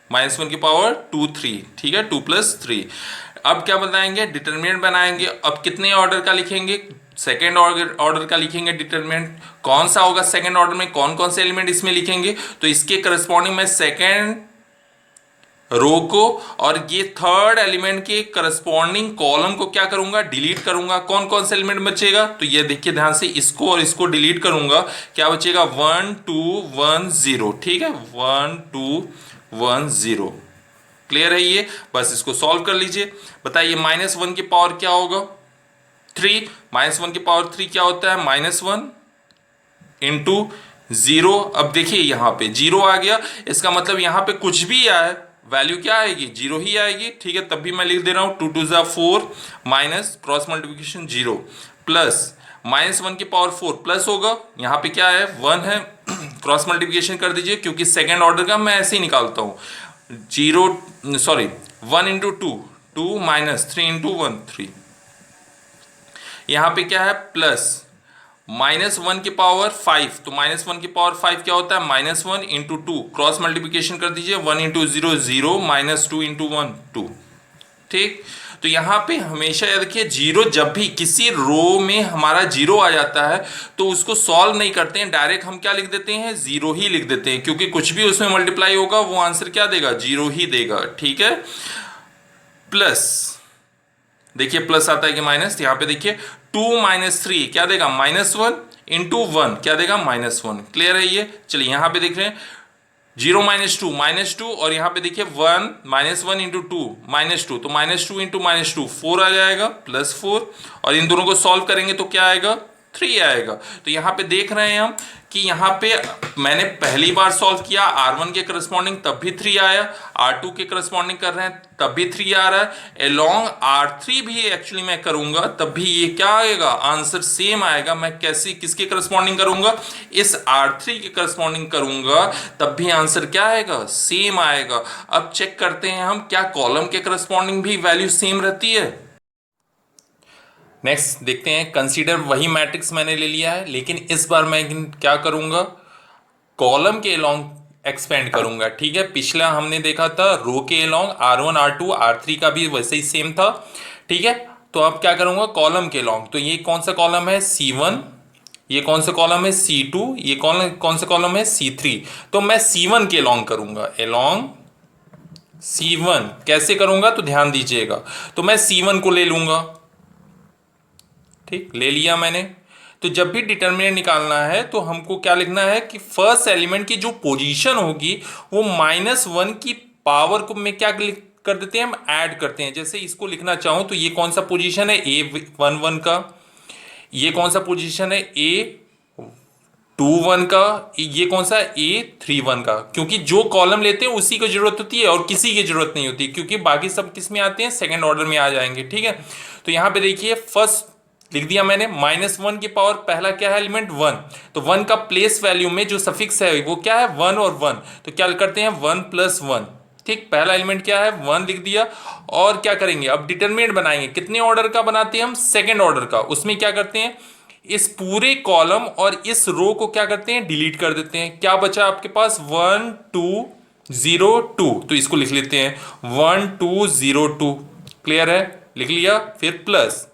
-1 की पावर 2 3, ठीक है 2 + 3। अब क्या बताएंगे डिटरमिनेंट बनाएंगे, अब कितने ऑर्डर का लिखेंगे, सेकेंड ऑर्डर का लिखेंगे डिटरमिनेंट, कौन सा होगा सेकेंड ऑर्डर में, कौन कौन से एलिमेंट इसमें लिखेंगे, तो इसके करस्पॉन्डिंग में सेकेंड रो को और ये थर्ड एलिमेंट के करस्पॉन्डिंग कॉलम को क्या करूंगा डिलीट करूंगा, कौन कौन से एलिमेंट बचेगा, तो ये देखिए ध्यान से, इसको और इसको डिलीट करूंगा, क्या बचेगा 1 2 1 0, ठीक है 1 2 1 0, क्लियर है ये। बस इसको सॉल्व कर लीजिए, बताइए -1 की पावर क्या होगा 3, -1 की पावर 3 क्या होता है -1 इंटू 0, अब देखिए यहाँ पे 0 आ गया, इसका मतलब यहाँ पे कुछ भी आए वैल्यू क्या आएगी 0 ही आएगी, ठीक है, तब भी मैं लिख दे रहा हूँ 2 2 = 4 माइनस क्रॉस मल्टीप्लिकेशन 0 प्लस -1 की पावर 4 प्लस होगा, यहाँ पे क्या है 1 है, क्रॉस मल्टीप्लिकेशन कर दीजिए क्योंकि सेकेंड ऑर्डर का मैं ऐसे ही निकालता हूँ, 1 इंटू 2 2 माइनस 3 इंटू 1 3, यहाँ पे क्या है प्लस -1 की पावर 5, तो -1 की पावर 5 क्या होता है, -1 इंटू 2, क्रॉस मल्टीप्लिकेशन कर दीजिए, 1 इंटू 0 0, -2 इंटू 1 2। ठीक, तो यहाँ पे हमेशा याद रखिए, जीरो जब भी किसी रो में हमारा जीरो आ जाता है तो उसको सॉल्व नहीं करते हैं, डायरेक्ट हम क्या लिख देते हैं, जीरो ही लिख देते हैं, क्योंकि कुछ भी उसमें मल्टीप्लाई होगा वो आंसर क्या देगा, जीरो ही देगा। ठीक है, प्लस, देखिए प्लस आता है कि माइनस, यहाँ पे देखिए 2 माइनस 3 क्या देगा, -1 इंटू 1 क्या देगा, -1। क्लियर है ये। चलिए यहाँ पे देख रहे हैं 0 -2 और यहाँ पे देखिए 1 -1 इंटू 2 -2, तो -2 इंटू -2 4 आ जाएगा, +4, और इन दोनों को सॉल्व करेंगे तो क्या आएगा, 3 आएगा। तो यहाँ पे देख रहे हैं हम कि यहाँ पे मैंने पहली बार सॉल्व किया R1 के करस्पॉन्डिंग तब भी 3 आया, R2 के करस्पॉन्डिंग कर रहे हैं तब भी 3 आ रहा है, अलोंग R3 भी एक्चुअली मैं करूंगा तब भी ये क्या आएगा, आंसर सेम आएगा। मैं कैसे किसके करस्पॉन्डिंग करूंगा, इस R3 के करस्पॉन्डिंग करूंगा तब भी आंसर क्या आएगा, सेम आएगा। अब चेक करते हैं हम क्या कॉलम के करस्पॉन्डिंग भी वैल्यू सेम रहती है। नेक्स्ट देखते हैं, कंसीडर वही मैट्रिक्स मैंने ले लिया है, लेकिन इस बार मैं क्या करूंगा, कॉलम के अलोंग एक्सपेंड करूंगा। ठीक है, पिछला हमने देखा था रो के अलोंग, R1 R2 R3 का भी वैसे ही सेम था। ठीक है, तो अब क्या करूंगा, कॉलम के अलोंग, तो ये कौन सा कॉलम है, C1, ये कौन सा कॉलम है, C2, ये कौन सा कॉलम है, C3, तो मैं C1 के अलोंग करूंगा, अलोंग C1 कैसे करूंगा, तो ध्यान दीजिएगा, तो मैं C1 को ले लूंगा। ठीक, ले लिया मैंने। तो जब भी डिटर्मिनेंट निकालना है तो हमको क्या लिखना है कि फर्स्ट एलिमेंट की जो पोजीशन होगी वो -1 की पावर को में क्या कर देते हैं, हम ऐड करते हैं। जैसे इसको लिखना चाहूं तो ये कौन सा पोजीशन है, A11 का, ये कौन सा पोजीशन है, A21 का, ये कौन सा A31 का, क्योंकि जो कॉलम लेते हैं उसी को जरूरत होती है और किसी की जरूरत नहीं होती, क्योंकि बाकी सब किस में आते हैं, सेकंड ऑर्डर में आ जाएंगे। ठीक है, तो यहां पे देखिए फर्स्ट लिख दिया मैंने, -1 की पावर पहला क्या है, एलिमेंट 1, तो 1 का प्लेस वैल्यू में जो सफिक्स है वो क्या है, 1 और 1, तो क्या करते हैं 1 + 1। ठीक, पहला एलिमेंट क्या है, 1 लिख दिया, और क्या करेंगे, अब डिटरमिनेंट बनाएंगे, कितने ऑर्डर का बनाते हैं हम, सेकेंड ऑर्डर का। उसमें क्या करते हैं, इस पूरे कॉलम और इस रो को क्या करते हैं, डिलीट कर देते हैं। क्या बचा आपके पास, 1 2 0 2, तो इसको लिख लेते हैं 1 2 0 2। क्लियर है, लिख लिया। फिर प्लस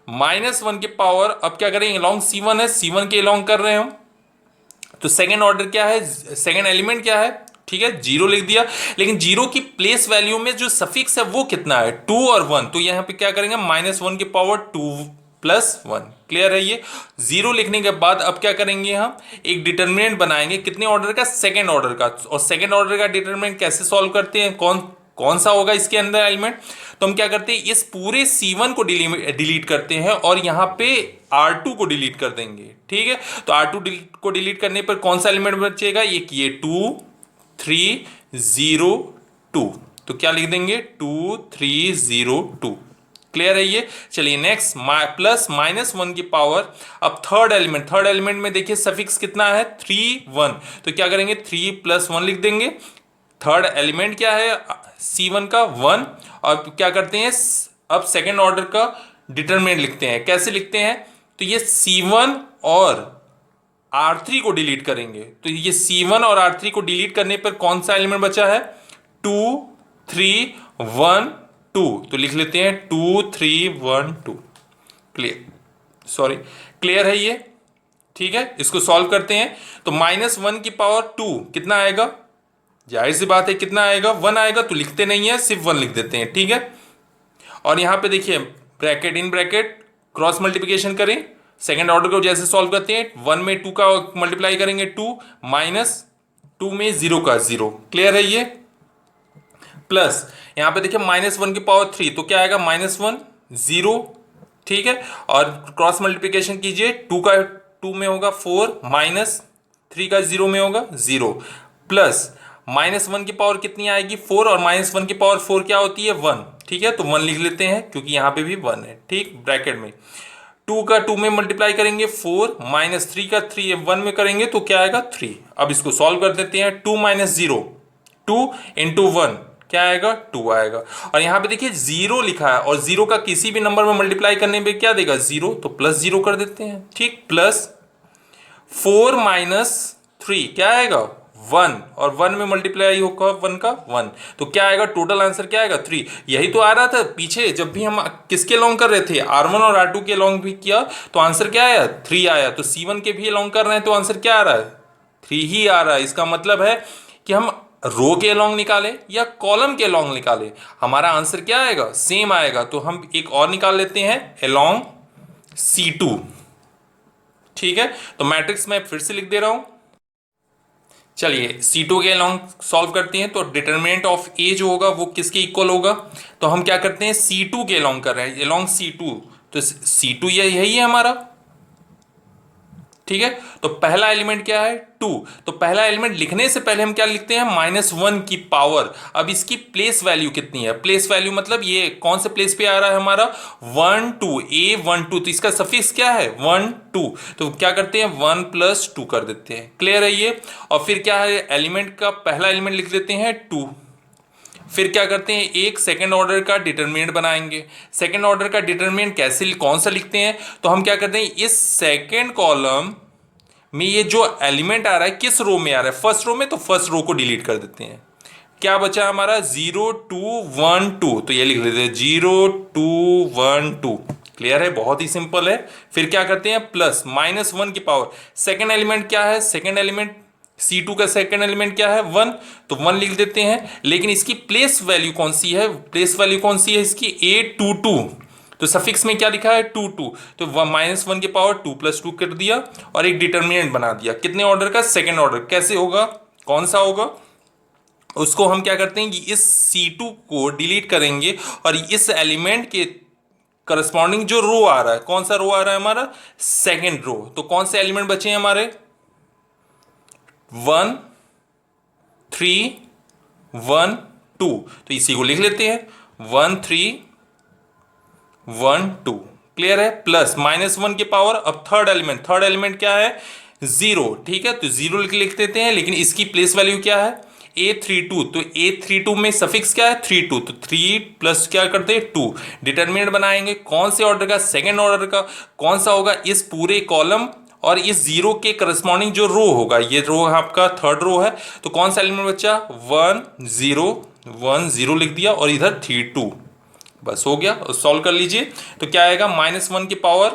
-1 की पावर, अब क्या करेंगे, अलोंग C1 है, C1 के अलोंग कर रहे हैं हम, तो सेकेंड ऑर्डर क्या है, सेकेंड एलिमेंट क्या है, ठीक है 0 लिख दिया, लेकिन 0 की प्लेस वैल्यू में जो सफिक्स है वो कितना है, 2 और 1, तो यहां पे क्या करेंगे, -1 की पावर 2 + 1। क्लियर है ये। 0 लिखने के बाद अब क्या करेंगे, हम एक डिटरमिनेंट बनाएंगे, कितने ऑर्डर का, सेकेंड ऑर्डर का, और सेकेंड ऑर्डर का डिटरमिनेंट कैसे सॉल्व करते हैं, कौन सा होगा इसके अंदर एलिमेंट, तो हम क्या करते हैं, इस पूरे C1 को डिलीट करते हैं और यहां पे R2 को डिलीट कर देंगे। ठीक है, तो R2 को डिलीट करने पर कौन सा एलिमेंट बचेगा, एक ये 2 3 0 2, तो क्या लिख देंगे 2 3 0 2। क्लियर है ये। चलिए नेक्स्ट, प्लस -1 की पावर, अब थर्ड एलिमेंट में देखिए सफिक्स कितना है, 3 1, तो क्या करेंगे 3 + 1 लिख देंगे। थर्ड एलिमेंट क्या है, C1 का 1, और क्या करते हैं, अब सेकेंड ऑर्डर का डिटरमिनेंट लिखते हैं। कैसे लिखते हैं, तो ये C1 और R3 को डिलीट करेंगे, तो ये C1 और R3 को डिलीट करने पर कौन सा एलिमेंट बचा है, 2 3 1 2, तो लिख लेते हैं 2 3 1 2। क्लियर है ये। ठीक है, इसको सॉल्व करते हैं, तो -1 की पावर 2 कितना आएगा, जाहिर सी बात है कितना आएगा, 1 आएगा, तो लिखते नहीं है, सिर्फ 1 लिख देते हैं। ठीक है, और यहां पे देखिए bracket in bracket cross multiplication करें, सेकंड ऑर्डर को जैसे सॉल्व करते हैं, 1 में 2 का मल्टीप्लाई करेंगे 2, -2 में 0 का 0। क्लियर है ये। प्लस यहां पे देखिए -1 की पावर 3, तो क्या आएगा, -1 0। ठीक है, और क्रॉस मल्टीप्लिकेशन कीजिए, 2 का 2 में होगा 4, -3 का 0 में होगा 0, प्लस -1 की पावर कितनी आएगी, 4, और -1 की पावर 4 क्या होती है, 1। ठीक है, तो 1 लिख लेते हैं क्योंकि यहां पे भी 1 है। ठीक, ब्रैकेट में 2 का 2 में मल्टीप्लाई करेंगे 4, -3 का 3 1 में करेंगे तो क्या आएगा 3। अब इसको सॉल्व कर देते हैं, 2 - 0 2 × 1 क्या आएगा 2 आएगा। और यहाँ पे देखिए 0 लिखा है और 0 का किसी भी नंबर में मल्टीप्लाई करने पे क्या देगा 0, तो प्लस 0 कर देते हैं। ठीक, प्लस 4 माइनस 3 क्या आएगा 1, और 1 में मल्टीप्लाई होगा 1 का 1, तो क्या आएगा टोटल आंसर क्या आएगा 3। यही तो आ रहा था पीछे जब भी हम किसके लॉन्ग कर रहे थे R1 और R2 के लॉन्ग भी किया तो आंसर क्या आया 3 आया। तो C1 के भी लॉन्ग कर रहे हैं तो आंसर क्या आ रहा है 3 ही आ रहा है। इसका मतलब है कि हम रो के लॉन्ग निकाले या कॉलम के लॉन्ग निकाले हमारा आंसर क्या आएगा सेम आएगा। तो हम एक और निकाल लेते हैं अलोंग C2। ठीक है, तो मैट्रिक्स मैं फिर से लिख दे रहा हूं। चलिए C2 के अलोंग सॉल्व करते हैं। तो डिटरमिनेंट ऑफ ए जो होगा वो किसके इक्वल होगा, तो हम क्या करते हैं C2 के अलोंग कर रहे हैं, अलोंग C2, तो C2 यही है हमारा। ठीक है, तो पहला एलिमेंट क्या है 2, तो पहला एलिमेंट लिखने से पहले हम क्या लिखते हैं -1 की पावर। अब इसकी प्लेस वैल्यू कितनी है, प्लेस वैल्यू मतलब ये कौन से प्लेस पे आ रहा है हमारा 1 2 A12, तो इसका सफिक्स क्या है 1 2, तो क्या करते हैं 1 + 2 कर देते हैं। क्लियर है ये। और फिर क्या है एलिमेंट का पहला एलिमेंट लिख देते हैं 2। फिर क्या करते हैं एक सेकंड ऑर्डर का डिटरमिनेंट बनाएंगे। सेकंड ऑर्डर का डिटरमिनेंट कैसे कौन सा लिखते हैं, तो हम क्या करते हैं इस सेकंड कॉलम में ये जो एलिमेंट आ रहा है किस रो में आ रहा है फर्स्ट रो में, तो फर्स्ट रो को डिलीट कर देते हैं। क्या बचा हमारा 0 2 1 2, तो ये लिख लेते हैं 0 2 1 2। क्लियर है, बहुत ही सिंपल है। फिर क्या करते हैं प्लस -1 की पावर। सेकंड एलिमेंट क्या है, सेकंड एलिमेंट C2 का सेकंड एलिमेंट क्या है 1, तो 1 लिख देते हैं। लेकिन इसकी प्लेस वैल्यू कौन सी है, प्लेस वैल्यू कौन सी है इसकी A22, तो सफिक्स में क्या लिखा है 2 2, तो -1 की पावर 2 + 2 कर दिया और एक डिटरमिनेंट बना दिया। कितने ऑर्डर का, सेकंड ऑर्डर। कैसे होगा, कौन सा होगा, उसको हम क्या करते हैं कि इस C2 को डिलीट करेंगे और इस एलिमेंट के करस्पॉन्डिंग जो रो आ रहा है, कौन सा रो आ रहा है हमारा सेकंड रो, तो कौन से एलिमेंट बचे हैं हमारे 1 3 1 2, तो इसी को लिख लेते हैं 1 3 1 2। क्लियर है, प्लस -1 की पावर। अब थर्ड एलिमेंट क्या है 0। ठीक है, तो 0 लिख देते हैं, लेकिन इसकी प्लेस वैल्यू क्या है A32, तो A32 में सफिक्स क्या है 32, तो 3 प्लस क्या करते हैं 2। डिटरमिनेंट बनाएंगे कौन से ऑर्डर का, सेकेंड ऑर्डर का। कौन सा होगा इस पूरे कॉलम और इस 0 के करस्पॉन्डिंग जो रो होगा, ये रो आपका थर्ड रो है, तो कौन सा एलिमेंट बचा 1 0 1 0 लिख दिया और इधर 3 2, बस हो गया। सॉल्व कर लीजिए, तो क्या आएगा -1 की पावर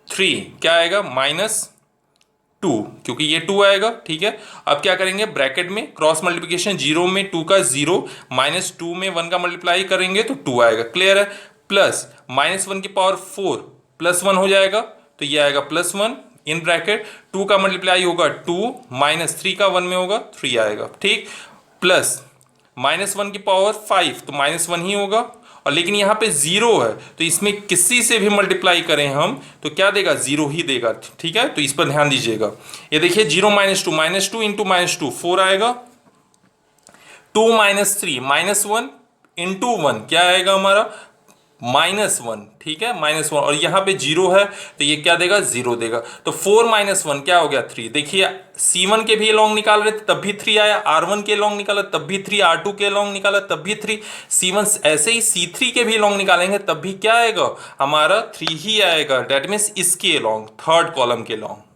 3, क्या आएगा -2, क्योंकि ये 2 आएगा। ठीक है, अब क्या करेंगे ब्रैकेट में क्रॉस मल्टीप्लिकेशन, 0 में 2 का 0, -2 में 1 का मल्टीप्लाई करेंगे तो 2 आएगा। क्लियर है, प्लस -1 की पावर 4 + 1 हो जाएगा, तो ये आएगा +1 इन ब्रैकेट, 2 का मल्टीप्लाई होगा 2, -3 का 1 में होगा 3 आएगा। ठीक, प्लस -1 की पावर 5, तो -1 ही होगा। और लेकिन यहाँ पे 0 है, तो इसमें किसी से भी मल्टीप्लाई करें हम तो क्या देगा 0 ही देगा। ठीक है, तो इस पर ध्यान दीजिएगा। ये देखिए 0 -2 -2 इंटू -2 4 आएगा, 2 -3 -1 इंटू 1 क्या आएगा हमारा -1। ठीक है, -1, और यहाँ पे 0 है तो ये क्या देगा 0 देगा। तो 4 -1 क्या हो गया 3। देखिए C1 के भी लॉन्ग निकाल रहे थे तब भी 3 आया, R1 के लॉन्ग निकाला तब भी 3, R2 के लॉन्ग निकाला तब भी 3, C1 ऐसे ही C3 के भी लॉन्ग निकालेंगे तब भी क्या आएगा हमारा 3 ही आएगा। डेट मीन्स इसके लॉन्ग थर्ड कॉलम के लॉन्ग।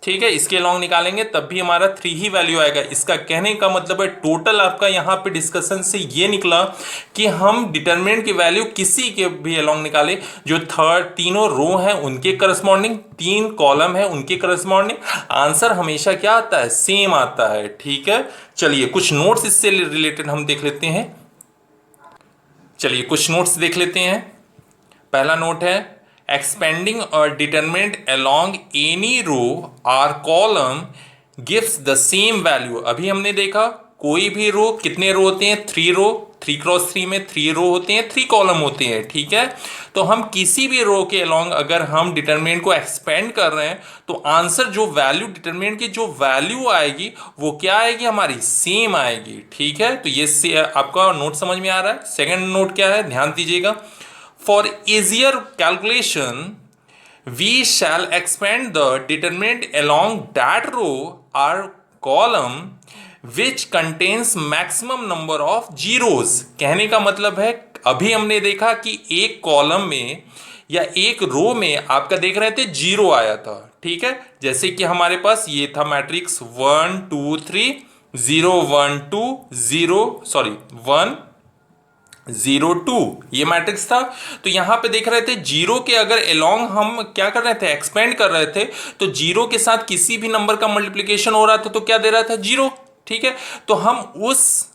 ठीक है, इसके लॉन्ग निकालेंगे तब भी हमारा 3 ही वैल्यू आएगा। इसका कहने का मतलब है टोटल आपका यहाँ पे डिस्कशन से ये निकला कि हम डिटरमिनेंट की वैल्यू किसी के भी लॉन्ग निकाले, जो थर्ड तीनों रो हैं उनके करस्पॉन्डिंग, 3 कॉलम है उनके करस्पॉन्डिंग, आंसर हमेशा क्या आता है सेम आता है। ठीक है, चलिए कुछ नोट्स इससे रिलेटेड हम देख लेते हैं। चलिए कुछ नोट्स देख लेते हैं। पहला नोट है expanding a determinant along any row or column gives the same value। अभी हमने देखा कोई भी रो, कितने रो होते हैं 3 रो, 3 क्रॉस 3 में 3 रो होते हैं, 3 कॉलम होते हैं। ठीक है, तो हम किसी भी रो के अलॉन्ग अगर हम डिटरमिनेंट को एक्सपेंड कर रहे हैं तो आंसर जो वैल्यू डिटरमिनेंट की जो वैल्यू आएगी वो क्या आएगी हमारी सेम आएगी। ठीक है, तो ये आपका नोट समझ में आ रहा है। सेकंड नोट क्या है ध्यान दीजिएगा, for easier calculation we shall expand the determinant along that row or column which contains maximum number of zeros. कहने का मतलब है अभी हमने देखा कि एक कॉलम में या एक रो में आपका देख रहे थे जीरो आया था, ठीक है। जैसे कि हमारे पास ये था मैट्रिक्स 1 2 3 0 1 2 0 सॉरी 1 0 2 ये मैट्रिक्स था। तो यहां पे देख रहे थे जीरो के अगर एलोंग हम क्या कर रहे थे, एक्सपेंड कर रहे थे, तो जीरो के साथ किसी भी नंबर का मल्टीप्लिकेशन हो रहा था तो क्या दे रहा था, जीरो, ठीक है। तो हम उस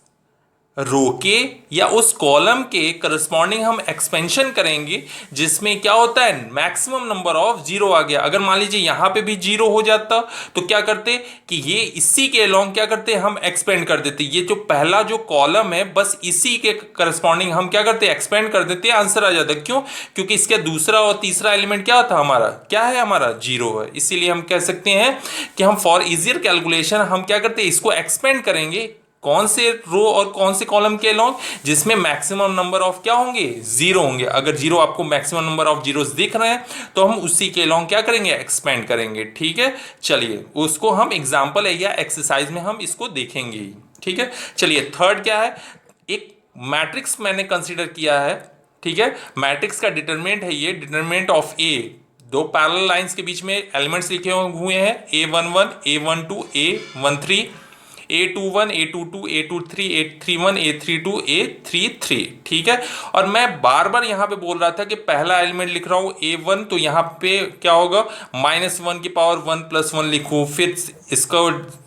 रो के या उस कॉलम के करस्पॉन्डिंग हम एक्सपेंशन करेंगे जिसमें क्या होता है, मैक्सिमम नंबर ऑफ जीरो आ गया। अगर मान लीजिए यहां पे भी जीरो हो जाता तो क्या करते कि ये इसी के अलोंग क्या करते, हम एक्सपेंड कर देते। ये जो पहला जो कॉलम है बस इसी के करस्पॉन्डिंग हम क्या करते, एक्सपेंड कर देते, आंसर आ जाता। क्यों, क्योंकि इसका दूसरा और तीसरा एलिमेंट क्या था हमारा, क्या है हमारा, जीरो है। इसीलिए हम कह सकते हैं कि हम फॉर इजियर कैलकुलेशन हम क्या करते, इसको एक्सपेंड करेंगे कौन से रो और कौन से कॉलम के अलोंग, जिसमें मैक्सिमम नंबर ऑफ क्या होंगे, जीरो होंगे। अगर जीरो आपको मैक्सिमम नंबर ऑफ जीरोस दिख रहे हैं तो हम उसी के अलोंग क्या करेंगे, एक्सपेंड करेंगे, ठीक है। चलिए उसको हम एग्जांपल है या एक्सरसाइज में हम इसको देखेंगे, ठीक है। चलिए थर्ड क्या है, एक मैट्रिक्स मैंने कंसीडर किया है, ठीक है। मैट्रिक्स का डिटरमिनेंट है ये, डिटरमिनेंट ऑफ ए, दो पैरेलल लाइंस के बीच में एलिमेंट्स लिखे हुए हैं A11 A12 A13 A21 A22 A23 A31 A32 A33, ठीक है। और मैं बार बार यहां पे बोल रहा था कि पहला एलिमेंट लिख रहा हूं A1 तो यहां पे क्या होगा, -1 की पावर 1 + 1 लिखूं, फिर इसका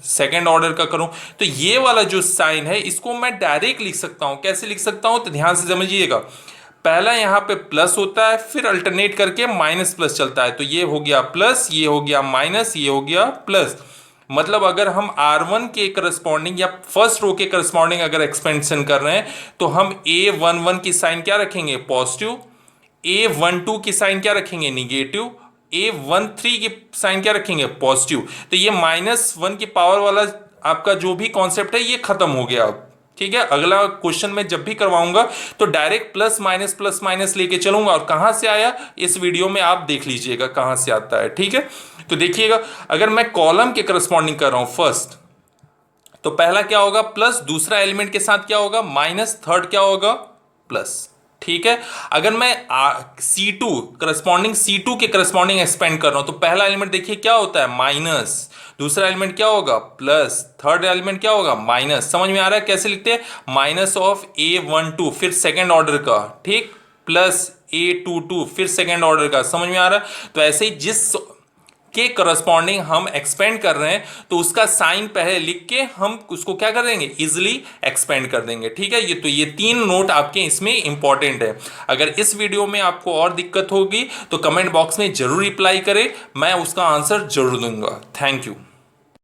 सेकेंड ऑर्डर का करूं, तो ये वाला जो साइन है इसको मैं डायरेक्ट लिख सकता हूं। कैसे लिख सकता हूं, तो ध्यान से समझिएगा। पहला यहां पे प्लस होता है, फिर अल्टरनेट करके माइनस प्लस चलता है, तो ये हो गया प्लस, ये हो गया माइनस, ये हो गया प्लस। मतलब अगर हम R1 के करस्पॉन्डिंग या फर्स्ट रो के करस्पॉन्डिंग अगर एक्सपेंशन कर रहे हैं तो हम A11 की साइन क्या रखेंगे, पॉजिटिव, A12 की साइन क्या रखेंगे, निगेटिव, A13 की साइन क्या रखेंगे, पॉजिटिव। तो ये -1 की पावर वाला आपका जो भी कॉन्सेप्ट है ये खत्म हो गया अब, ठीक है। अगला क्वेश्चन में जब भी करवाऊंगा तो डायरेक्ट प्लस माइनस लेके चलूंगा, और कहां से आया इस वीडियो में आप देख लीजिएगा कहां से आता है, ठीक है। तो देखिएगा अगर मैं कॉलम के करस्पॉन्डिंग कर रहा हूं फर्स्ट, तो पहला क्या होगा प्लस, दूसरा एलिमेंट के साथ क्या होगा माइनस, थर्ड क्या होगा प्लस, ठीक है। अगर मैं C2 करस्पॉन्डिंग C2 के करस्पॉन्डिंग एक्सपेंड कर रहा हूं तो पहला एलिमेंट देखिए क्या होता है माइनस, दूसरा एलिमेंट क्या होगा प्लस, थर्ड एलिमेंट क्या होगा माइनस। समझ में आ रहा है कैसे लिखते हैं, माइनस ऑफ A12 फिर सेकेंड ऑर्डर का, ठीक, प्लस A22 फिर सेकेंड ऑर्डर का। समझ में आ रहा है। तो ऐसे ही जिस के करस्पॉन्डिंग हम एक्सपेंड कर रहे हैं तो उसका साइन पहले लिख के हम उसको क्या कर देंगे, इजिली एक्सपेंड कर देंगे, ठीक है। ये 3 नोट आपके इसमें इंपॉर्टेंट है। अगर इस वीडियो में आपको और दिक्कत होगी तो कमेंट बॉक्स में जरूर रिप्लाई करें, मैं उसका आंसर जरूर दूंगा। Thank you.